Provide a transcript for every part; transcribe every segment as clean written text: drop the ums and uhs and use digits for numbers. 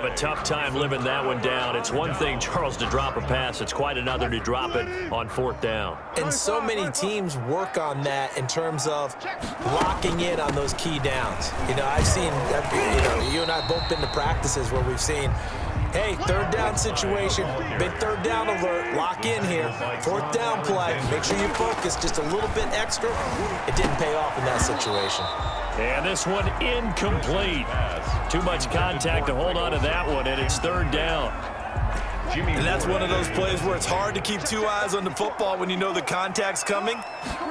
have a tough time living that one down. It's one thing, Charles, to drop a pass. It's quite another to drop it on 4th down. And so many teams work on that in terms of locking in on those key downs. You know, I've seen, you and I both been to practices where we've seen, hey, 3rd down situation, big 3rd down alert, lock in here. 4th down play, make sure you focus just a little bit extra. It didn't pay off in that situation. And this one incomplete. Too much contact to hold on to that one, and it's 3rd down. And that's one of those plays where it's hard to keep 2 eyes on the football when you know the contact's coming,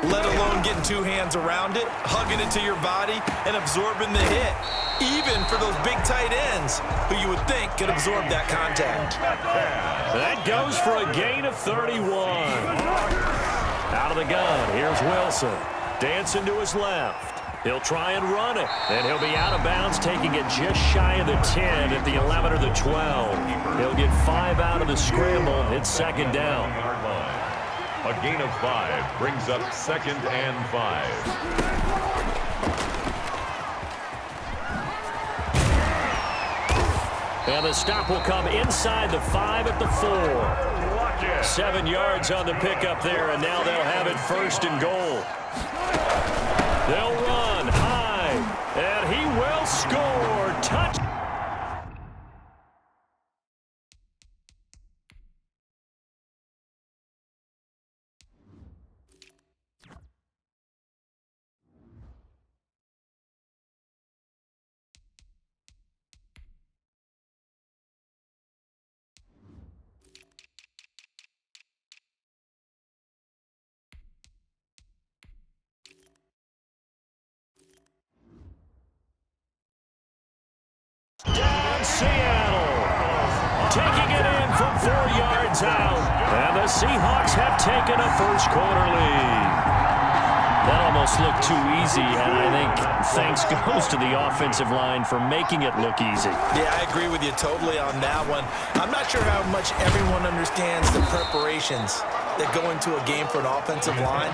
let alone getting 2 hands around it, hugging it to your body, and absorbing the hit, even for those big tight ends who you would think could absorb that contact. That goes for a gain of 31. Out of the gun, here's Wilson. Dancing to his left. He'll try and run it, and he'll be out of bounds, taking it just shy of the 10 at the 11 or the 12. He'll get 5 out of the scramble. It's 2nd down. A gain of 5 brings up 2nd and 5. And the stop will come inside the 5 at the 4. 7 yards on the pickup there, and now they'll have it 1st and goal. They'll run high, and he will score. Touch. Down Seattle. Taking it in from 4 yards out. And the Seahawks have taken a 1st quarter lead. That almost looked too easy, and I think thanks goes to the offensive line for making it look easy. Yeah, I agree with you totally on that one. I'm not sure how much everyone understands the preparations that go into a game for an offensive line,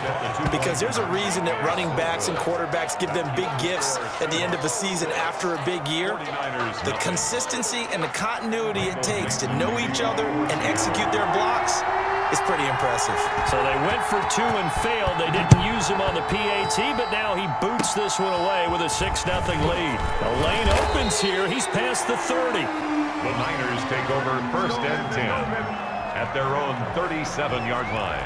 because there's a reason that running backs and quarterbacks give them big gifts at the end of a season after a big year. The consistency and the continuity it takes to know each other and execute their blocks is pretty impressive. So they went for 2 and failed. They didn't use him on the PAT, but now he boots this one away with a 6-0 lead. The lane opens here. He's past the 30. The Niners take over 1st and 10 at their own 37-yard line.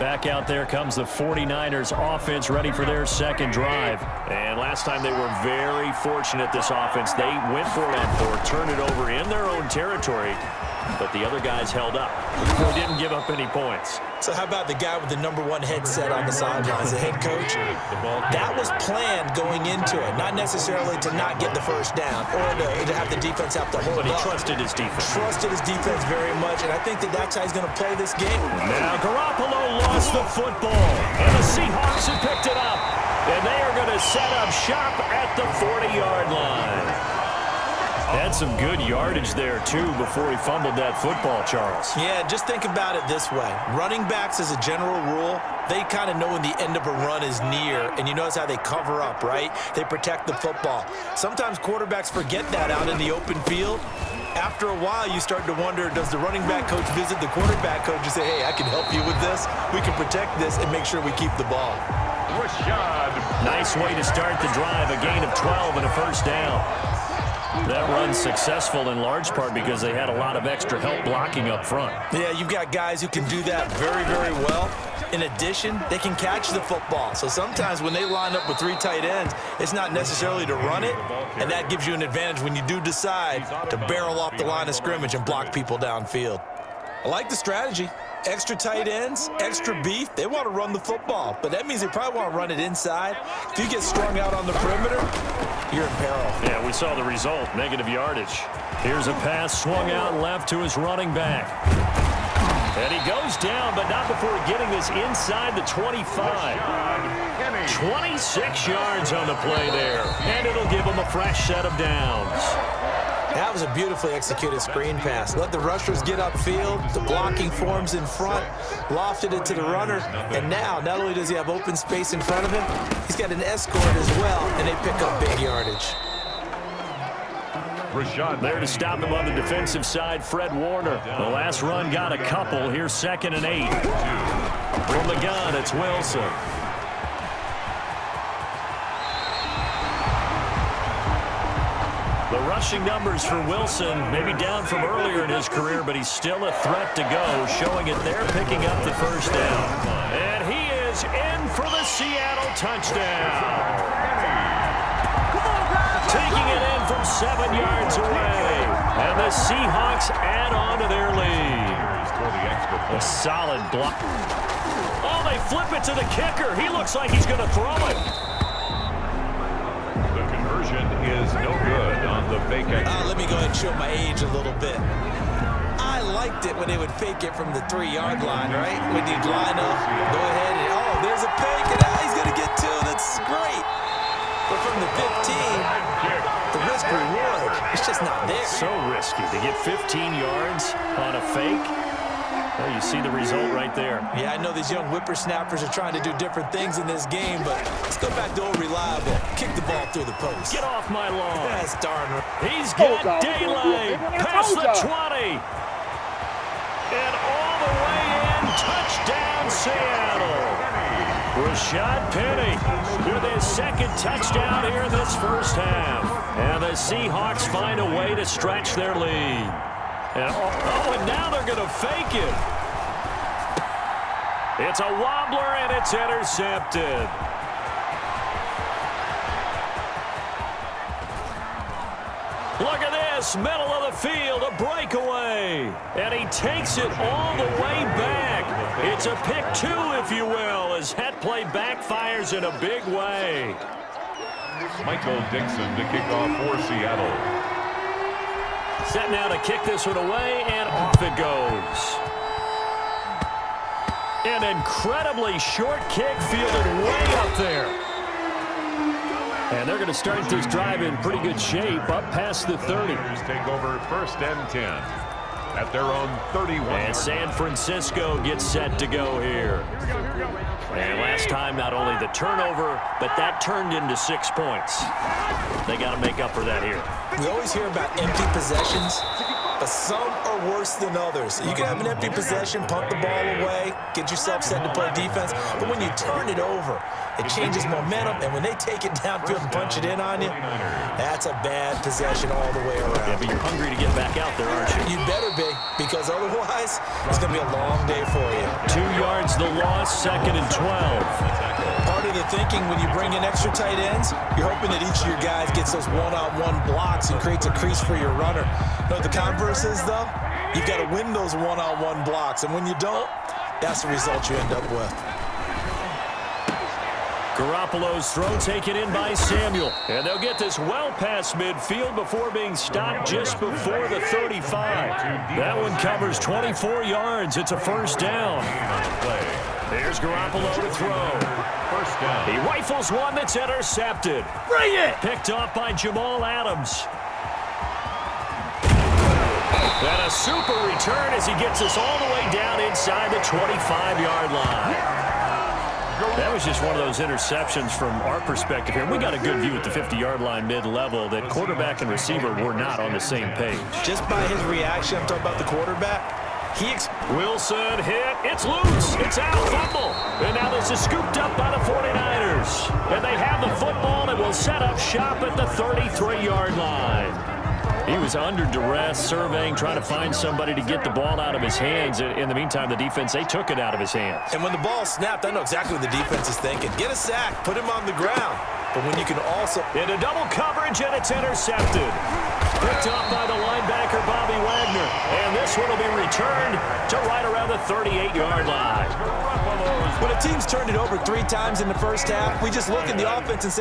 Back out there comes the 49ers offense, ready for their 2nd drive. And last time they were very fortunate, this offense. They went for it on 4, turned it over in their own territory, but the other guys held up. They didn't give up any points. So how about the guy with the #1 headset on the sidelines, the head coach? That was planned going into it, not necessarily to not get the 1st down or to have the defense have to hold But he up. trusted his defense. Trusted his defense very much, and I think that's how he's going to play this game. Now Garoppolo lost the football, and the Seahawks have picked it up. And they are going to set up shop at the 40-yard line. Had some good yardage there, too, before he fumbled that football, Charles. Yeah, just think about it this way. Running backs, as a general rule, they kind of know when the end of a run is near, and you notice how they cover up, right? They protect the football. Sometimes quarterbacks forget that out in the open field. After a while, you start to wonder, does the running back coach visit the quarterback coach and say, hey, I can help you with this, we can protect this, and make sure we keep the ball. Nice way to start the drive, a gain of 12 and a 1st down. That run's successful in large part because they had a lot of extra help blocking up front. Yeah, you've got guys who can do that very, very well. In addition, they can catch the football. So sometimes when they line up with 3 tight ends, it's not necessarily to run it, and that gives you an advantage when you do decide to barrel off the line of scrimmage and block people downfield. I like the strategy. Extra tight ends, extra beef, they want to run the football, but that means they probably want to run it inside. If you get strung out on the perimeter, you're in peril. Yeah, we saw the result, negative yardage. Here's a pass swung out left to his running back. And he goes down, but not before getting this inside the 25. 26 yards on the play there, and it'll give him a fresh set of downs. That was a beautifully executed screen pass. Let the rushers get upfield. The blocking forms in front. Lofted it to the runner. And now, not only does he have open space in front of him, he's got an escort as well, and they pick up big yardage. Rashad. There to stop him on the defensive side, Fred Warner. The last run got a couple. Here's 2nd and 8. From the gun, it's Wilson. The rushing numbers for Wilson, maybe down from earlier in his career, but he's still a threat to go, showing it there, picking up the first down. And he is in for the Seattle touchdown. Taking it in from 7 yards away. And the Seahawks add on to their lead. A solid block. Oh, they flip it to the kicker. He looks like he's going to throw it. The conversion is no good on the fake extra. Let me go ahead and show my age a little bit. I liked it when they would fake it from the 3-yard line, right? When you'd line up, go ahead and, oh, there's a fake, and he's going to get 2. That's great. But from the 15, the risk reward, it's just not there. So risky to get 15 yards on a fake. Well, you see the result right there. Yeah, I know these young whippersnappers are trying to do different things in this game, but let's go back to old reliable. Kick the ball through the post. Get off my lawn. That's darn right. He's got daylight. Past the 20. And all the way in. Touchdown, Seattle. Rashad Penny with his 2nd touchdown here in this first half. And the Seahawks find a way to stretch their lead. And now they're going to fake it. It's a wobbler, and it's intercepted. Look at this, middle of the field, a breakaway. And he takes it all the way back. It's a pick 2, if you will, as that play backfires in a big way. Michael Dixon to kick off for Seattle. Set now to kick this one away, and off it goes. An incredibly short kick fielded way up there. And they're going to start this drive in pretty good shape, up past the 30. Take over 1st and 10 at their own 31. And San Francisco gets set to go here. And last time, not only the turnover, but that turned into 6 points. They got to make up for that here. We always hear about empty possessions, but some are worse than others. You can have an empty possession, punt the ball away, get yourself set to play defense, but when you turn it over, it changes momentum, and when they take it downfield and punch it in on you, that's a bad possession all the way around. Yeah, but you're hungry to get back out there, aren't you? You better be, because otherwise, it's going to be a long day for you. 2 yards the loss, 2nd and 12. Part of the thinking when you bring in extra tight ends, you're hoping that each of your guys gets those one-on-one blocks and creates a crease for your runner. You know what the converse is, though? You've got to win those one-on-one blocks, and when you don't, that's the result you end up with. Garoppolo's throw taken in by Samuel. And they'll get this well past midfield before being stopped just before the 35. That one covers 24 yards. It's a first down. There's Garoppolo to throw. First down. He rifles one that's intercepted. Bring it! Picked off by Jamal Adams. And a super return as he gets us all the way down inside the 25-yard line. That was just one of those interceptions from our perspective here. We got a good view at the 50-yard line mid-level that quarterback and receiver were not on the same page. Just by his reaction, I'm talking about the quarterback, Wilson hit. It's loose. It's out. Fumble. And now this is scooped up by the 49ers. And they have the football and will set up shop at the 33-yard line. He was under duress, surveying, trying to find somebody to get the ball out of his hands. In the meantime, the defense, they took it out of his hands. And when the ball snapped, I know exactly what the defense is thinking. Get a sack, put him on the ground. But when you can also... Into double coverage, and it's intercepted. Picked off by the linebacker, Bobby Wagner. And this one will be returned to right around the 38-yard line. When a team's turned it over 3 times in the first half, we just look at the offense and say,